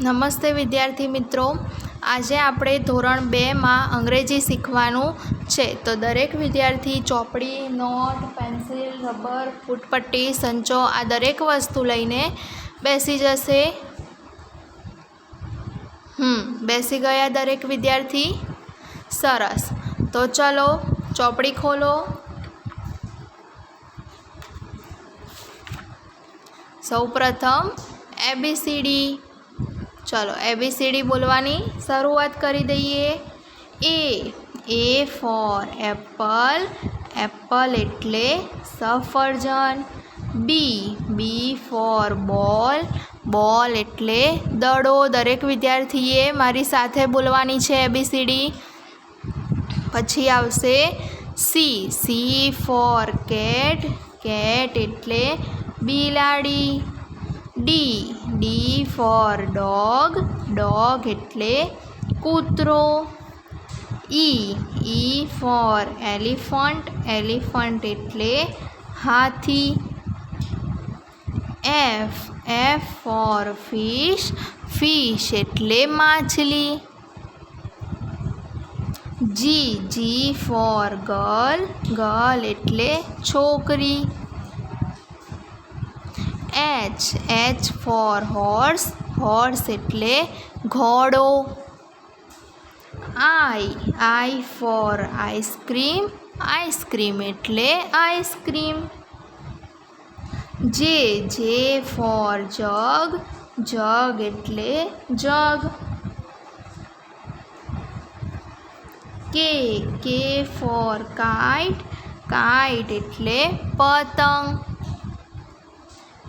નમસ્તે વિદ્યાર્થી મિત્રો, આજે આપણે ધોરણ 2માં અંગ્રેજી શીખવાનું છે. તો દરેક વિદ્યાર્થી ચોપડી, નોટ, પેન્સિલ, રબર, ફૂટપટ્ટી, સંચો આ દરેક વસ્તુ લઈને બેસી જશે. બેસી ગયા દરેક વિદ્યાર્થી? સરસ. તો ચલો ચોપડી ખોલો. સૌપ્રથમ ABCD. चलो ABCD बोलवानी शुरुआत करी दईए. A फॉर एप्पल, एप्पल एटले सफरजन. B फॉर बॉल, बॉल एटले दड़ो. दरेक विद्यार्थीए मारी साथे बोलवानी छे ABCD. पछी आवशे C फॉर कैट, कैट एटले बिलाड़ी. D फॉर डॉग, डॉग एटले कूतरो. E फॉर एलिफंट, एलिफंट एटले हाथी. F फॉर फिश, फिश एटले माछली. G फॉर गर्ल, गर्ल एटले छोकरी. H फॉर हॉर्स, हॉर्स एटले घोड़ो. I फॉर आइसक्रीम, आइसक्रीम एटले आइसक्रीम. J फॉर जग, जग एटले जग. K फॉर काइट, काइट एटले पतंग.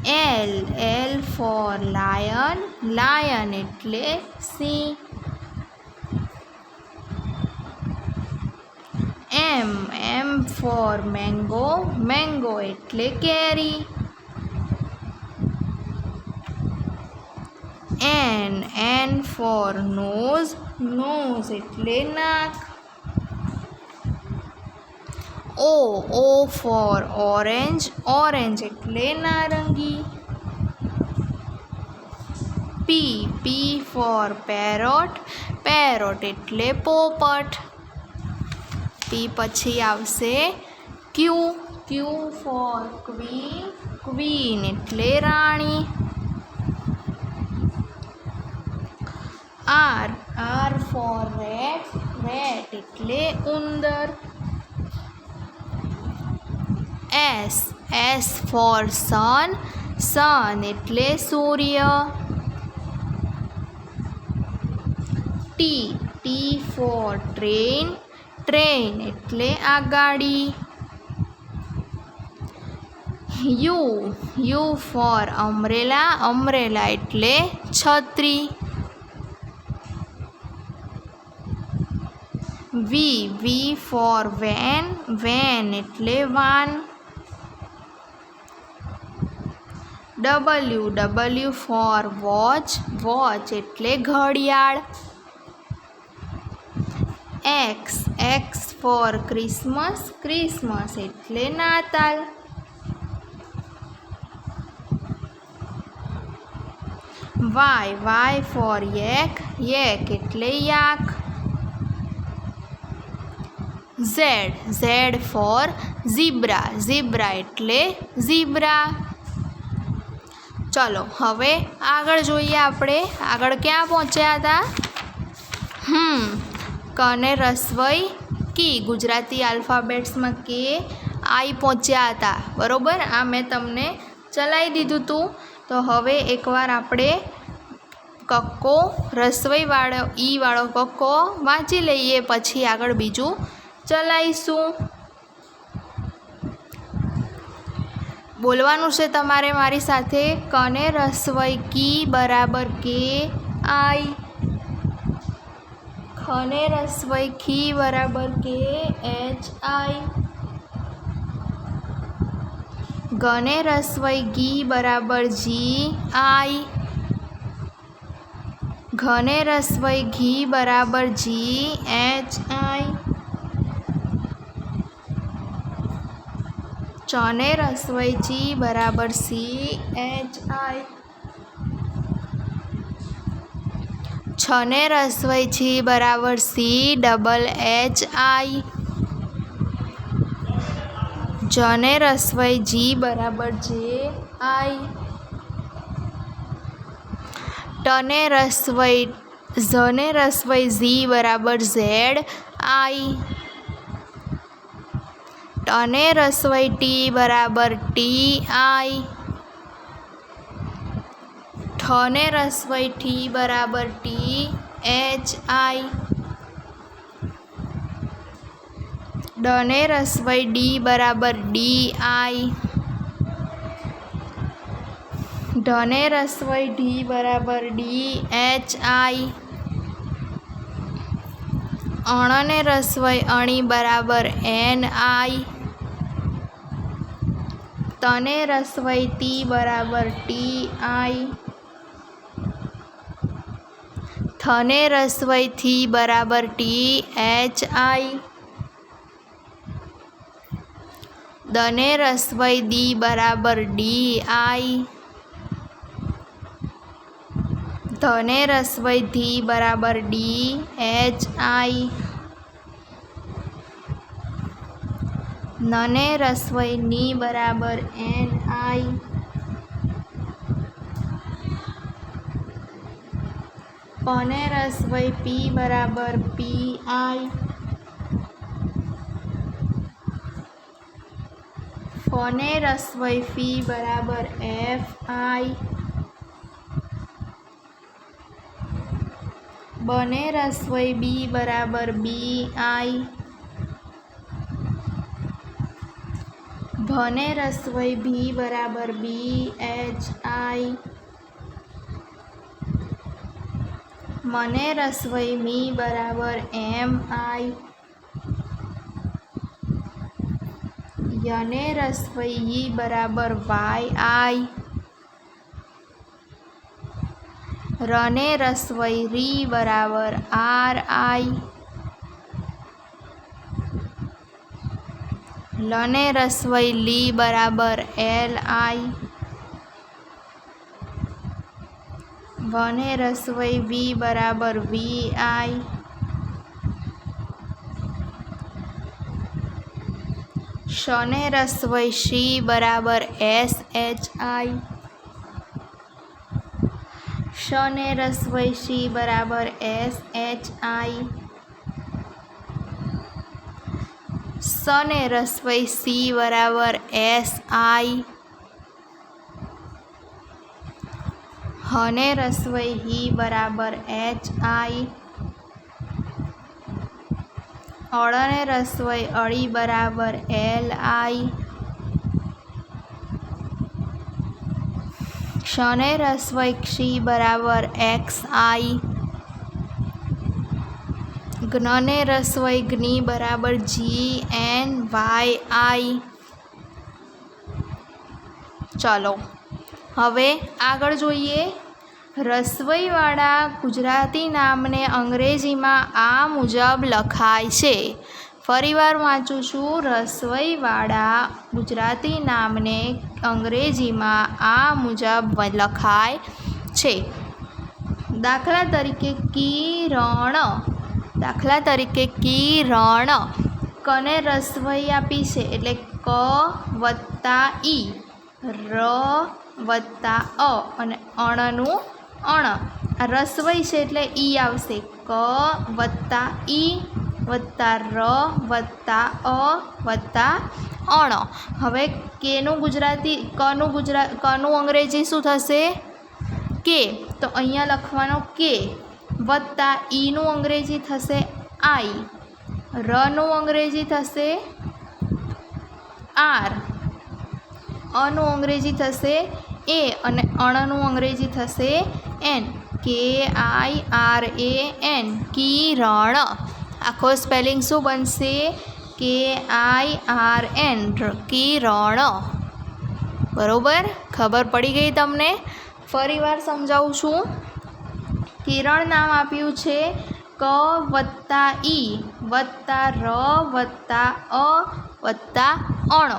L फॉर लायन, लायन एटले Singh. M for mango, mango एटले केरी. N फॉर नोज, नोज एटले नाक. O फॉर ऑरेंज, ऑरेंज एटले नारंगी. P फॉर पैरोट, पैरोट एटले पोपट. P पछी आवशे Q फॉर क्वीन, क्वीन एटले राणी. R फॉर रेट, रेट एटले उंदर. S फॉर सन, सन एटले सूर्य. T फॉर ट्रेन, ट्रेन एटले Aghadi. U for umbrella, umbrella एटले छतरी. V फॉर वैन, वैन एटले वान. W फॉर वॉच, वॉच एटले घड़ियाळ. X फॉर क्रिसमस, क्रिसमस एटले नाताल. Y फॉर yak, yak एटले याक. Z फॉर ઝીબ્રા, ઝીબ્રા એટલે ઝીબ્રા. ચલો હવે આગળ જોઈએ. આપણે આગળ ક્યાં પહોંચ્યા હતા? કને રસવઈ કી, ગુજરાતી આલ્ફાબેટ્સમાં કે આઈ પહોંચ્યા હતા, બરાબર? આ મેં તમને ચલાવી દીધું હતું. તો હવે એકવાર આપણે કક્કો રસવઈવાળો ઈ વાળો કક્કો વાંચી લઈએ, પછી આગળ બીજું ચલાવીશું. બોલવાનું છે તમારે મારી સાથે. કને રસવઈ કી બરાબર કે આઈ. ખને રસવઈ ખી બરાબર કે એચ આઈ. ગને રસવઈ ગી બરાબર જી આઈ. ઘને રસવઈ ઘી બરાબર જી એચ આઈ. चने रसवई ची बराबर CHI. છને રસવઈ છી બરાબર CHHI, જને રસવઈ જી બરાબર JI, ટને રસવઈ ઝી બરાબર ZI, ટને રસવઈ ટી બરાબર TI, ઠને રસવઈ ઠી બરાબર THI, ડને રસવઈ ડી બરાબર DI, ઢને રસવઈ ઢી બરાબર DHI, અણને રસવઈ અણી બરાબર NI, તને રસવઈ તી બરાબર TI, થને રસવઈ થી બરાબર THI, દને રસવઈ દી બરાબર DI, ધને રસવઈ ધી બરાબર DHI, નને રસવઈ ની બરાબર NI, પને રસવઈ પી બરાબર PI, ફને રસવઈ ફી બરાબર FI, બને રસવઈ બી બરાબર BI, ભને રસવઈ ભી બરાબર BHI, મને રસવઈ મી બરાબર MI, યને રસવઈ ઈ બરાબર YI, રને રસવઈ રી બરાબર RI, લને રસવઈ લી બરાબર LI, વને રસવઈ વી બરાબર VI, શને રસવઈ શી બરાબર SHI, શને રસવઈ શી બરાબર SHI, સને રસવઈ સી બરાબર SI, હને રસવઈ હી બરાબર HI, અળને રસવઈ અળી બરાબર LI, ક્ષને રસવઈ ક્ષી બરાબર XI, જ્ઞને રસવઈ જ્ઞી બરાબર GNYI. ચાલો હવે આગળ જોઈએ. રસવઈવાળા ગુજરાતી નામને અંગ્રેજીમાં આ મુજબ લખાય છે. ફરીવાર વાંચું છું. રસવઈવાળા ગુજરાતી નામને અંગ્રેજીમાં આ મુજબ લખાય છે. દાખલા તરીકે કિરણ. કને રસવઈ આપી છે એટલે ક વત્તા ઈ, ર વત્તા અ અને અણનું અણ. આ રસવઈ છે એટલે ઈ આવશે. ક વત્તા ઈ વત્તા ર વત્તા અ વત્તા અણ. હવે કનું અંગ્રેજી શું થશે? કે. તો અહીંયા લખવાનો કે. વત્તા ઈનું અંગ્રેજી થશે આઈ, રનું અંગ્રેજી થશે આર, અનું અંગ્રેજી થશે એ અને અણનું અંગ્રેજી થશે એન. KIRAN કિરણ. આખો સ્પેલિંગ શું બનશે? KIRN કિરણ. બરોબર? ખબર પડી ગઈ તમને? ફરીવાર સમજાવું છું. કિરણ નામ આપ્યું છે ક વત્તા ઈ વત્તા ર વત્તા અ વત્તા અણ.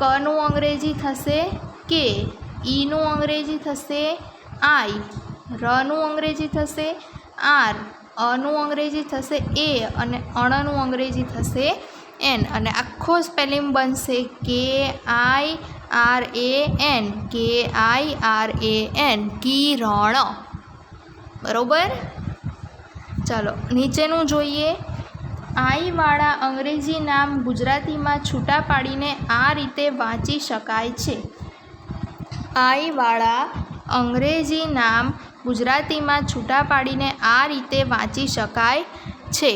કનું અંગ્રેજી થશે કે, ઈનું અંગ્રેજી થશે આઈ, રનું અંગ્રેજી થશે આર, અનું અંગ્રેજી થશે એ અને અણનું અંગ્રેજી થશે એન, અને આખો સ્પેલિંગ બનશે KIRAN, KIRAN, કિરણ. બરોબર. ચાલો નીચેનું જોઈએ. આઈવાળા અંગ્રેજી નામ ગુજરાતીમાં છૂટા પાડીને આ રીતે વાંચી શકાય છે. આઈવાળા અંગ્રેજી નામ ગુજરાતીમાં છૂટા પાડીને આ રીતે વાંચી શકાય છે.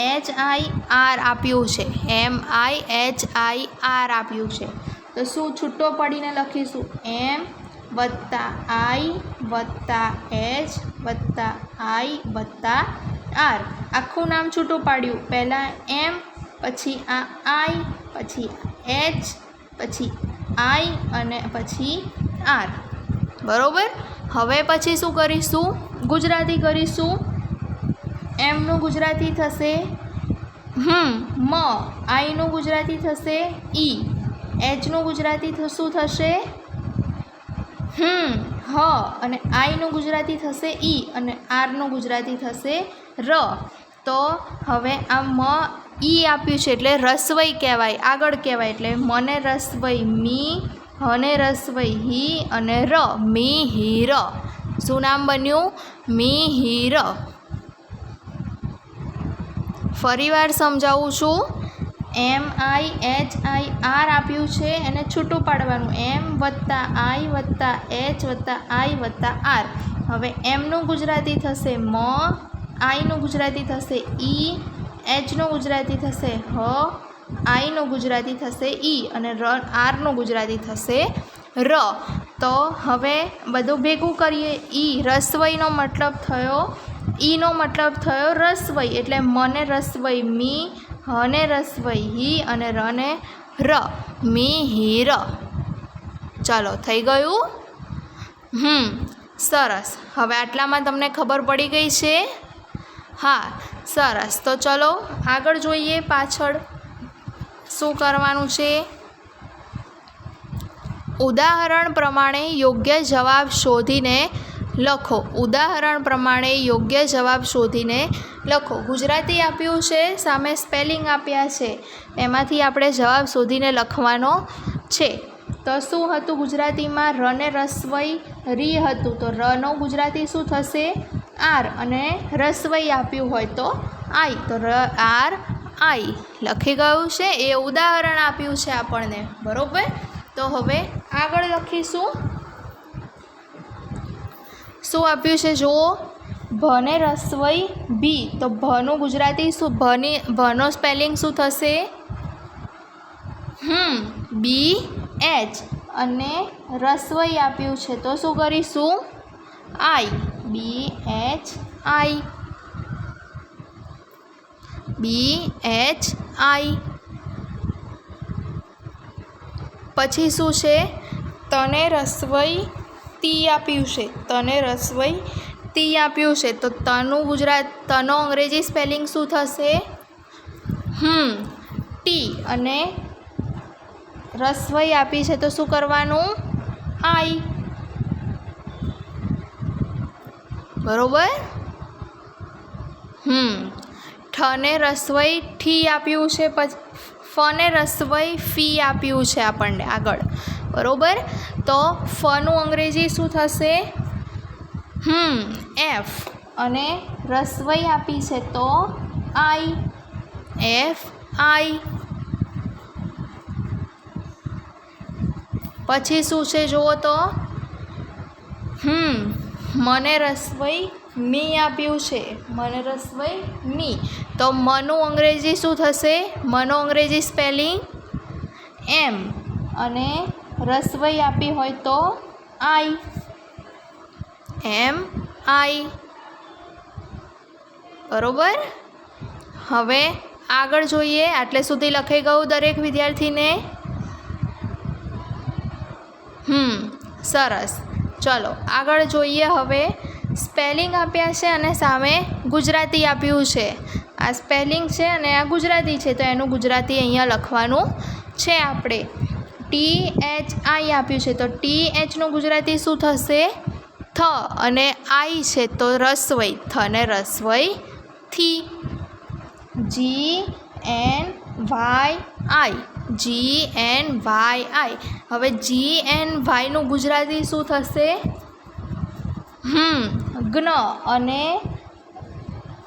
MIHIR આપ્યું છે, MIHIR આપ્યું છે, તો શું છૂટો પાડીને લખીશું? M વત્તા I વત્તા H વત્તા I વત્તા R. આખું નામ છૂટું પાડ્યું. પહેલાં M, પછી આ I, પછી H, પછી I અને પછી R. બરાબર. હવે પછી શું કરીશું? ગુજરાતી કરીશું. એમનું ગુજરાતી થશે મ, આઈનું ગુજરાતી થશે ઈ, એચનું ગુજરાતી શું થશે હ, અને આઈનું ગુજરાતી થશે ઈ, અને આરનું ગુજરાતી થશે ર. તો હવે આ મ ઈ આપ્યું છે એટલે રસવઈ કહેવાય, આગળ કહેવાય. એટલે મને રસવઈ મી, હને રસવઈ હી અને ર, મિહિર. શું નામ બન્યું? મિહિર. ફરીવાર સમજાવું છું. MIHIR આપ્યું છે એને છૂટું પાડવાનું. M વત્તા I વત્તા H વત્તા I વત્તા R. હવે એમનું ગુજરાતી થશે મ, આઈનું ગુજરાતી થશે ઈ, એચનું ગુજરાતી થશે હ, આઈનું ગુજરાતી થશે ઈ અને આરનું ગુજરાતી થશે ર. તો હવે બધું ભેગું કરીએ. ઈ રસવઈનો મતલબ થયો, ઈનો મતલબ થયો રસવઈ, એટલે મને રસવઈ મી, હને રસવઈ હી અને રને ર, મિહિર. ચાલો થઈ ગયું. સરસ. હવે આટલામાં તમને ખબર પડી ગઈ છે? હા, સરસ. તો ચલો આગળ જોઈએ. પાછળ શું કરવાનું છે? ઉદાહરણ પ્રમાણે યોગ્ય જવાબ શોધીને લખો. ઉદાહરણ પ્રમાણે યોગ્ય જવાબ શોધીને લખો. ગુજરાતી આપ્યું છે, સામે સ્પેલિંગ આપ્યા છે, એમાંથી આપણે જવાબ શોધીને લખવાનો છે. તો શું હતું ગુજરાતીમાં? રને રસવઈ રી હતું, તો રનો ગુજરાતી શું થશે? આર, અને રસવઈ આપ્યું હોય તો આઈ, તો ર આર આઈ લખી ગયું છે. એ ઉદાહરણ આપ્યું છે આપણને. બરાબર. તો હવે આગળ લખીશું. શું આપ્યું છે જુઓ. ભને રસવઈ ભી, તો ભનું ગુજરાતી શું? ભનો સ્પેલિંગ શું થશે? BH, અને રસવઈ આપ્યું છે તો શું કરીશું? આઈ, BHI, BHI. પછી શું છે? તને રસવઈ તી આપ્યું છે, તને રસવઈ તી આપ્યું છે, તો તનો અંગ્રેજી સ્પેલિંગ શું થશે? ટી, અને રસવઈ આપી છે તો શું કરવાનું? આઈ. બરોબર. ઠને રસવઈ ઠી આપ્યું છે, પછી ફને રસવઈ ફી આપ્યું છે આપણને આગળ. બરોબર. તો ફનું અંગ્રેજી શું થશે? એફ, અને રસવઈ આપી છે તો આઈ, FI. પછી શું છે જુઓ તો. મને રસવઈ મી આપ્યું છે, મને રસવઈ મી, તો મનું અંગ્રેજી શું થશે? મનો અંગ્રેજી સ્પેલિંગ એમ, અને રસવઈ આપી હોય તો આઈ, MI. બરોબર. હવે આગળ જોઈએ. આટલે સુધી લખાઈ ગયું દરેક વિદ્યાર્થીને? સરસ. ચલો આગળ જોઈએ. હવે સ્પેલિંગ આપ્યા છે અને સામે ગુજરાતી આપ્યું છે. આ સ્પેલિંગ છે અને આ ગુજરાતી છે, તો એનું ગુજરાતી અહીંયા લખવાનું છે આપણે. THI આપ્યું છે, તો THનું ગુજરાતી શું થશે? થ અને આઈ છે તો રસવઈ, થને રસવઈ થી. GNYI, GNYI. હવે GNYનું ગુજરાતી શું થશે? જ્ઞ અને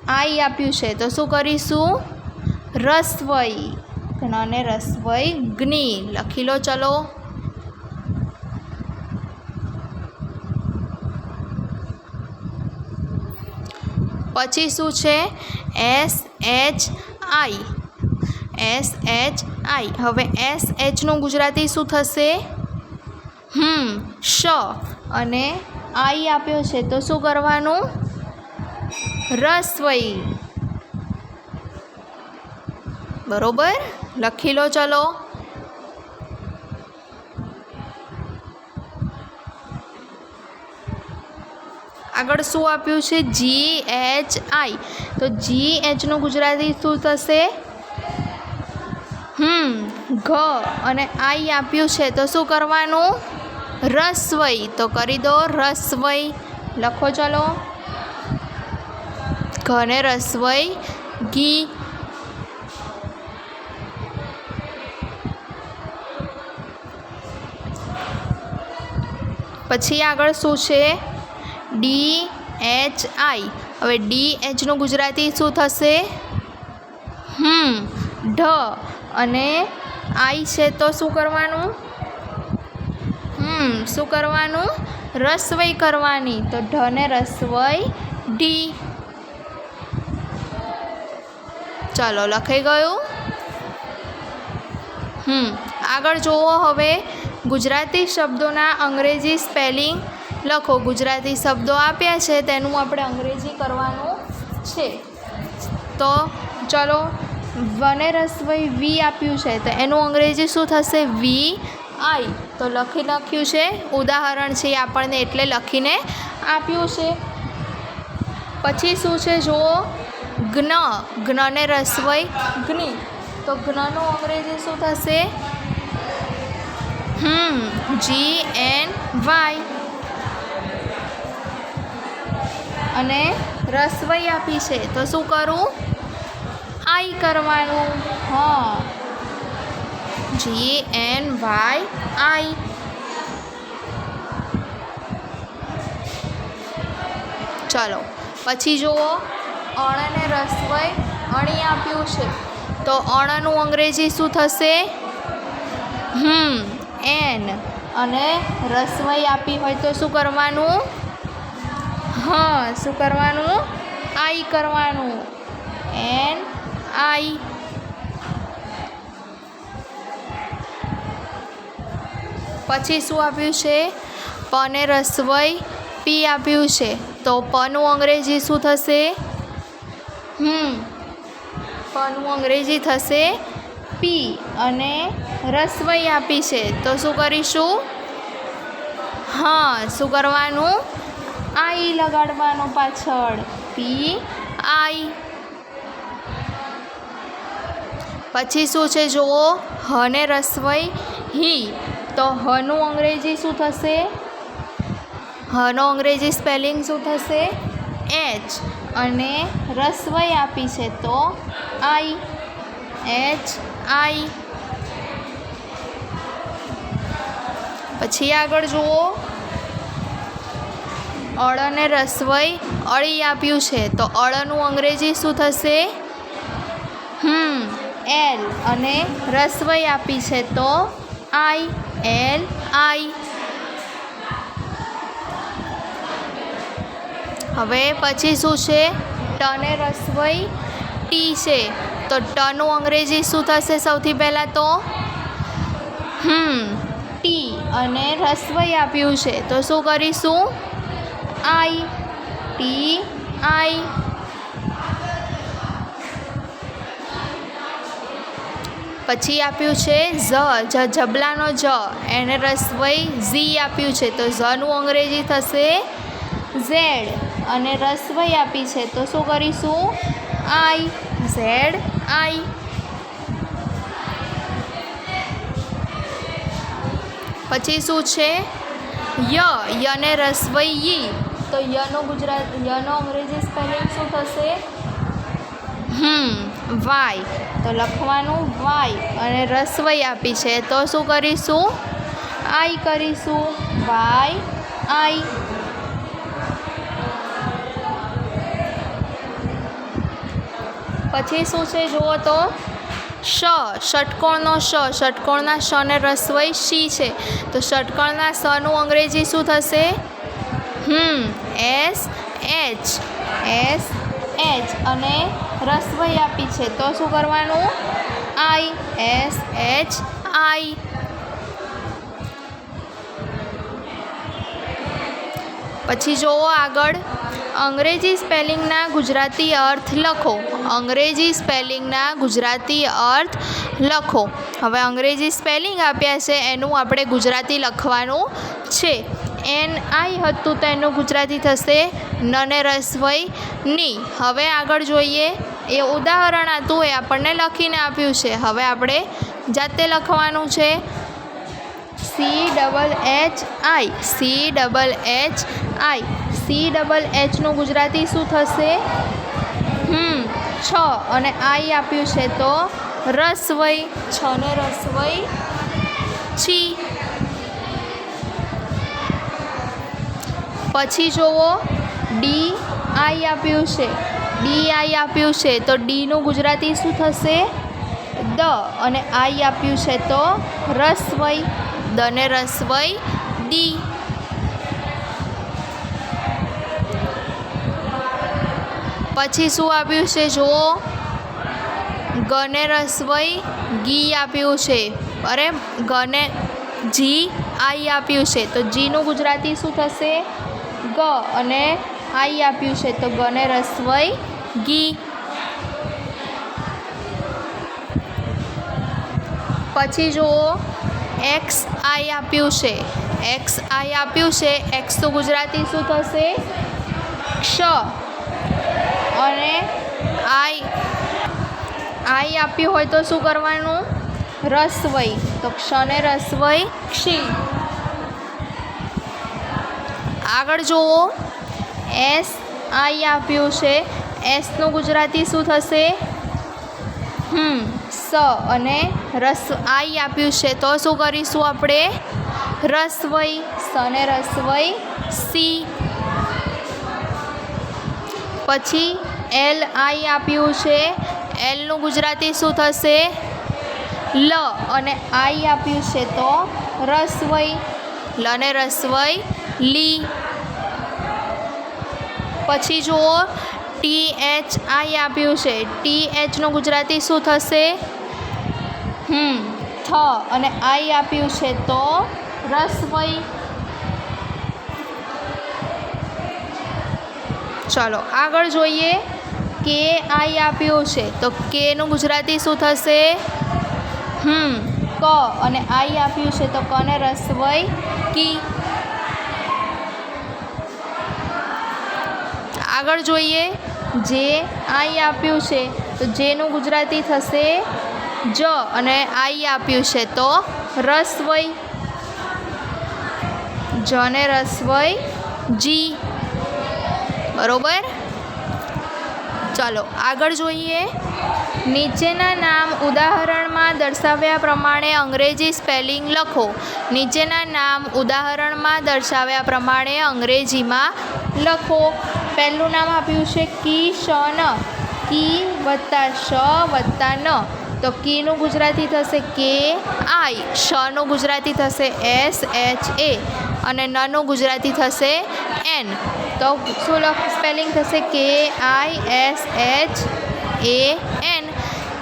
આઈ આપ્યું છે તો શું કરીશું? રસવઈ, જ્ઞ ને રસવઈ જ્ઞી. લખી લો ચલો. પછી શું છે? SHI, SHI. હવે SHનું ગુજરાતી શું થશે? શ અને આઈ આપ્યો છે તો શું કરવાનું? રસવઈ. બરોબર, લખી લો ચલો. આગળ શું આપ્યું છે? GHI. તો GHનું ગુજરાતી શું થશે? ઘ અને આઈ આપ્યું છે તો શું કરવાનું? રસવઈ. તો કરી દો રસવઈ. લખો ચલો. ઘ ને રસવઈ ઘી. પછી આગળ શું છે? DHI. હવે DHનું ગુજરાતી શું થશે? ઢ અને આઈ છે તો શું કરવાનું? શું કરવાનું? રસવઈ કરવાની. તો ઢ ને રસવઈ ઢી. ચાલો, લખાઈ ગયું. આગળ જુઓ. હવે ગુજરાતી શબ્દોના અંગ્રેજી સ્પેલિંગ લખો. ગુજરાતી શબ્દો આપ્યા છે તેનું આપણે અંગ્રેજી કરવાનું છે. તો ચલો, વને રસવઈ વી આપ્યું છે તો એનું અંગ્રેજી શું થશે? VI. તો લખ્યું છે, ઉદાહરણ છે આપણને એટલે લખીને આપ્યું છે. પછી શું છે જુઓ? જ્ઞ, જ્ઞ ને રસવઈ જ્ઞી. તો જ્ઞનું અંગ્રેજી શું થશે? GNY. અને રસવઈ આપી છે તો શું કરું? આઈ કરવાનું. GNYI. ચલો, પછી જુઓ. અણ અને રસવઈ અણી આપ્યું છે તો અણનું અંગ્રેજી શું થશે? એન. અને રસવઈ આપી હોય તો શું કરવાનું? શું કરવાનું? આઈ કરવાનું. NI. પછી શું આપ્યું છે? પ ને રસવઈ પી આપ્યું છે તો પનું અંગ્રેજી શું થશે? પનું અંગ્રેજી થશે પી. અને રસવઈ આપી છે તો શું કરીશું? શું કરવાનું? આઈ લગાડવાનું પાછળ. PI. પછી શું છે જુઓ? હ ને રસવઈ હી. તો હનું અંગ્રેજી શું થશે? હનો અંગ્રેજી સ્પેલિંગ શું થશે? H. અને રસવઈ આપી છે તો I. HI. પછી આગળ જુઓ. અળ ને રસવઈ અળી આપ્યું છે તો અળનું અંગ્રેજી શું થશે? L. અને રસવઈ આપી છે તો ILI. હવે પછી શું છે? ટ ને રસવઈ ટી છે તો ટનું અંગ્રેજી શું થશે? સૌથી પહેલાં તો ટી. અને રસવઈ આપ્યું છે તો શું કરીશું? TI. પછી આપ્યું છે જબલાનો જ. એને રસવઈ ઝી આપ્યું છે તો ઝનું અંગ્રેજી થશે Z. અને રસવઈ આપી છે તો શું કરીશું? ZI. પછી શું છે? ય ને રસવઈ ઈ. તો યનો અંગ્રેજી સ્પેલિંગ શું થશે? વાય. તો લખવાનું વાય અને રસવઈ આપી છે તો શું કરીશું? આઈ કરીશું. Why I. પછી શું છે જુઓ તો ષટકોણનો ષટકોણના શને રસવઈ શી છે તો ષટકોણના શનું અંગ્રેજી શું થશે? એસ એચ અને રસવઈ આપી છે તો શું કરવાનું? આઈ. S H I. પછી જુઓ આગળ અંગ્રેજી સ્પેલિંગના ગુજરાતી અર્થ લખો. અંગ્રેજી સ્પેલિંગના ગુજરાતી અર્થ લખો. હવે અંગ્રેજી સ્પેલિંગ આપ્યા છે એનું આપણે ગુજરાતી લખવાનું છે. NI હતું તો એનું ગુજરાતી થશે નને રસવઈ ની. હવે આગળ જોઈએ. એ ઉદાહરણ હતું એ આપણને લખીને આપ્યું છે. હવે આપણે જાતે લખવાનું છે. CHHI નું ગુજરાતી શું થશે? છ અને આઈ આપ્યું છે તો રસવઈ. છને રસવઈ છી. પછી જુઓ DI આપ્યું છે તો ડીનું ગુજરાતી શું થશે? દ અને આઈ આપ્યું છે તો રસવઈ. દને રસવઈ ડી. પછી શું આપ્યું છે જુઓ ગને રસવઈ ગી આપ્યું છે. અરે ગને જી આઈ આપ્યું છે તો જીનું ગુજરાતી શું થશે? ગ અને આઈ આપ્યું છે તો ગને રસવઈ ગી. પછી જુઓ XI આપ્યું છે. એક્સ તો ગુજરાતી શું થશે? ક્ષ અને આઈ આપ્યું હોય તો શું કરવાનું? રસવઈ. તો ક્ષને રસવઈ ક્ષી. આગળ જુઓ SI આપ્યું છે. એસનું ગુજરાતી શું થશે? સ અને આઈ આપ્યું છે તો શું કરીશું આપણે? રસવઈ. સને રસવઈ સી. પછી LI આપ્યું છે. એલનું ગુજરાતી શું થશે? લ અને આઈ આપ્યું છે તો રસવઈ. લને રસવઈ લી. પછી જુઓ THI આપ્યું છે. THનું ગુજરાતી શું થશે? થ અને આઈ આપ્યું છે તો રસવઈ. ચાલો આગળ જોઈએ. KI આપ્યું છે તો કેનું ગુજરાતી શું થશે? ક અને આઈ આપ્યું છે તો કને રસવઈ કી. આગળ જોઈએ. JI આપ્યું છે તો જેનું ગુજરાતી થશે જ અને આઈ આપ્યું છે તો રસવઈ. જને રસવઈ જી. બરોબર. ચાલો આગળ જોઈએ. નીચેના નામ ઉદાહરણમાં દર્શાવ્યા પ્રમાણે અંગ્રેજી સ્પેલિંગ લખો. નીચેના નામ ઉદાહરણમાં દર્શાવ્યા પ્રમાણે અંગ્રેજીમાં લખો. પહેલું નામ આપ્યું છે કિશન. કી વત્તા શ વત્તા ન તો કીનું ગુજરાતી થશે KI. શનું ગુજરાતી થશે SHA અને નનું ગુજરાતી થશે N. તો શું સ્પેલિંગ થશે? KISHAN.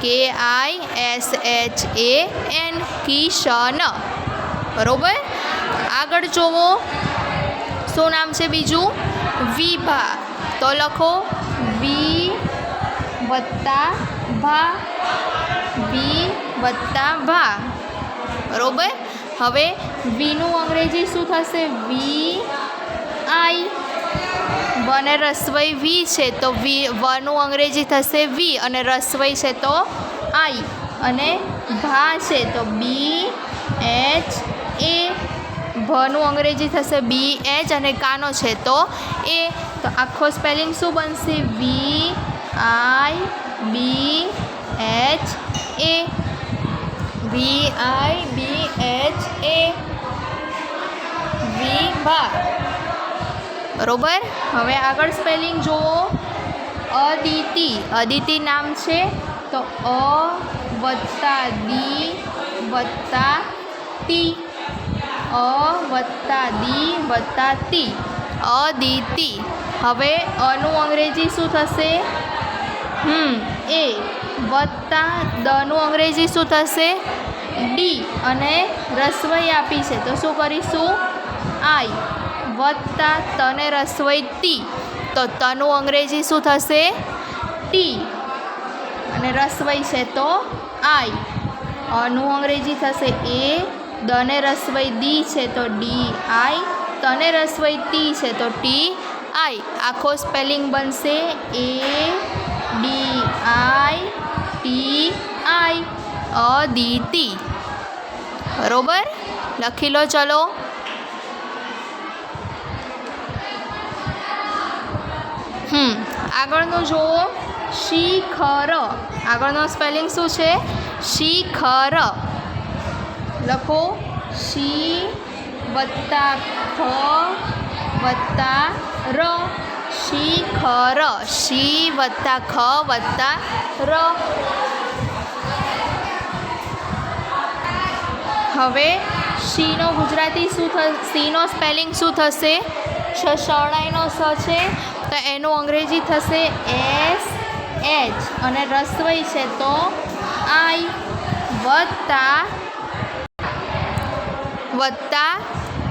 KISHAN કિશન. બરોબર. આગળ જોવો. શું નામ છે બીજું? વિભા. તો લખો વી વત્તા ભા. વી વત્તા ભા. બરોબર. હવે વીનું અંગ્રેજી શું થશે? VI. વને રસવઈ વી છે તો વનું અંગ્રેજી થશે વી અને રસવઈ છે તો આઈ અને ભા છે તો BHA. ભનું અંગ્રેજી થશે BH અને કાનો છે તો એ. તો આખો સ્પેલિંગ શું બનશે? VIBHA. VIBHA. વિભા. બરોબર. હવે આગળ સ્પેલિંગ જુઓ. અદિતિ. અદિતિ નામ છે તો A+D+T. A+D+T. અદિતિ. હવે અનું અંગ્રેજી શું થશે? A વત્તા દનું અંગ્રેજી શું થશે? D. અને રસવઈ આપી છે તો શું કરીશું? I વત્તા તને રસવઈ T. તો તનું અંગ્રેજી શું થશે? T. અને રસવઈ છે તો I. અનું અંગ્રેજી થશે A. દને રસવઈ D છે તો DI. તને રસવઈ T છે તો TI. આખો સ્પેલિંગ બનશે ADITI. અદિતિ. બરોબર. લખી લો. ચલો. આગળનું જુઓ. શિખર. આગળનો સ્પેલિંગ શું છે? શિખર. લખો. શી વત્તા ખ વત્તા ર. શિખર. શી વત્તા ખ વત્તા ર. હવે શીનો ગુજરાતી શું શીનો સ્પેલિંગ શું થશે? શરણાઈનો સ છે તો એનું અંગ્રેજી થશે SH. અને રસવઈ છે તો I. વત્તા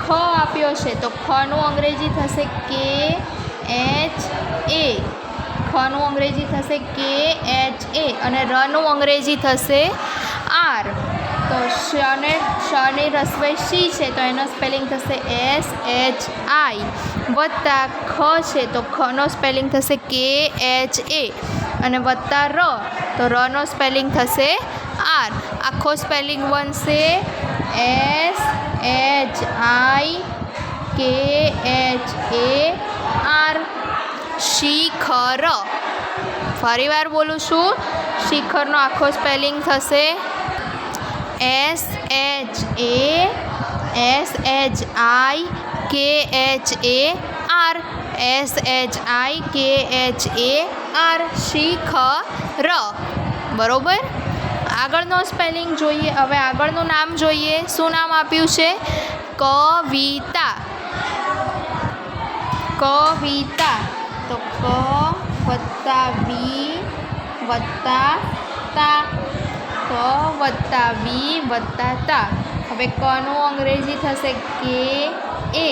ખ આપ્યો છે તો ખનું અંગ્રેજી થશે KHA. ખનું અંગ્રેજી થશે KHA. અને રનું અંગ્રેજી થશે R. તો શની રસવઈ શી છે તો એનો સ્પેલિંગ થશે SHI. વત્તા ખ છે તો ખનો સ્પેલિંગ થશે KHA. અને વત્તા ર તો રનો સ્પેલિંગ થશે R. આખો સ્પેલિંગ બનશે SHIKHAR. શિખર. ફરી વાર બોલું છું. શિખરનો આખો સ્પેલિંગ થશે SHIKHAR. શિખર. બરોબર. આગળનો સ્પેલિંગ જોઈએ. હવે આગળનું નામ જોઈએ. શું નામ આપ્યું છે? કવિતા. કવિતા. તો ક વત્તા વી વત્તા તા. ક વત્તા વી વત્તા તા. હવે કનું અંગ્રેજી થશે KA.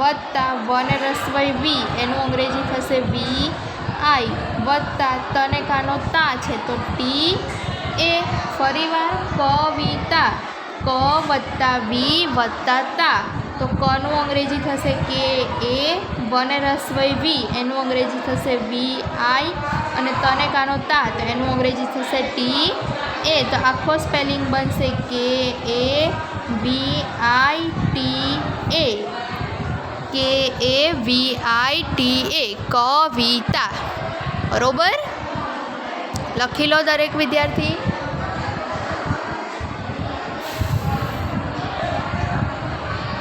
વત્તા વને રસવઈ વી એનું અંગ્રેજી થશે VI. વત્તા તને કાનો તા છે તો TA. ફરીવાર કવિતા. ક વત્તા વી વત્તા તા. તો કનું અંગ્રેજી થશે KA. વને રસવઈ વી એનું અંગ્રેજી થશે VI. અને તને કાનો તા તો એનું અંગ્રેજી થશે TA. તો આખો સ્પેલિંગ બનશે KAVITA. કવિતા. બરોબર. લખી લો દરેક વિદ્યાર્થી.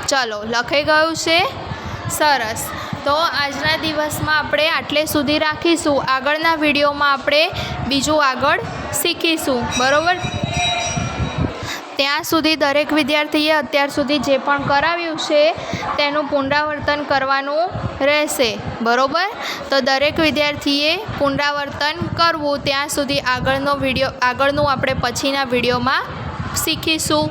ચલો. લખાઈ ગયું છે? સરસ. તો આજના દિવસમાં આપણે આટલે સુધી રાખીશું. આગળના વિડીયોમાં આપણે બીજું આગળ શીખીશું. બરોબર. ત્યાં સુધી દરેક વિદ્યાર્થીએ અત્યાર સુધી જે પણ કરાવ્યું છે તેનું પુનરાવર્તન કરવાનું રહેશે. બરોબર. તો દરેક વિદ્યાર્થીએ પુનરાવર્તન કરવું. ત્યાં સુધી આગળનું આપણે પછીના વિડીયોમાં શીખીશું.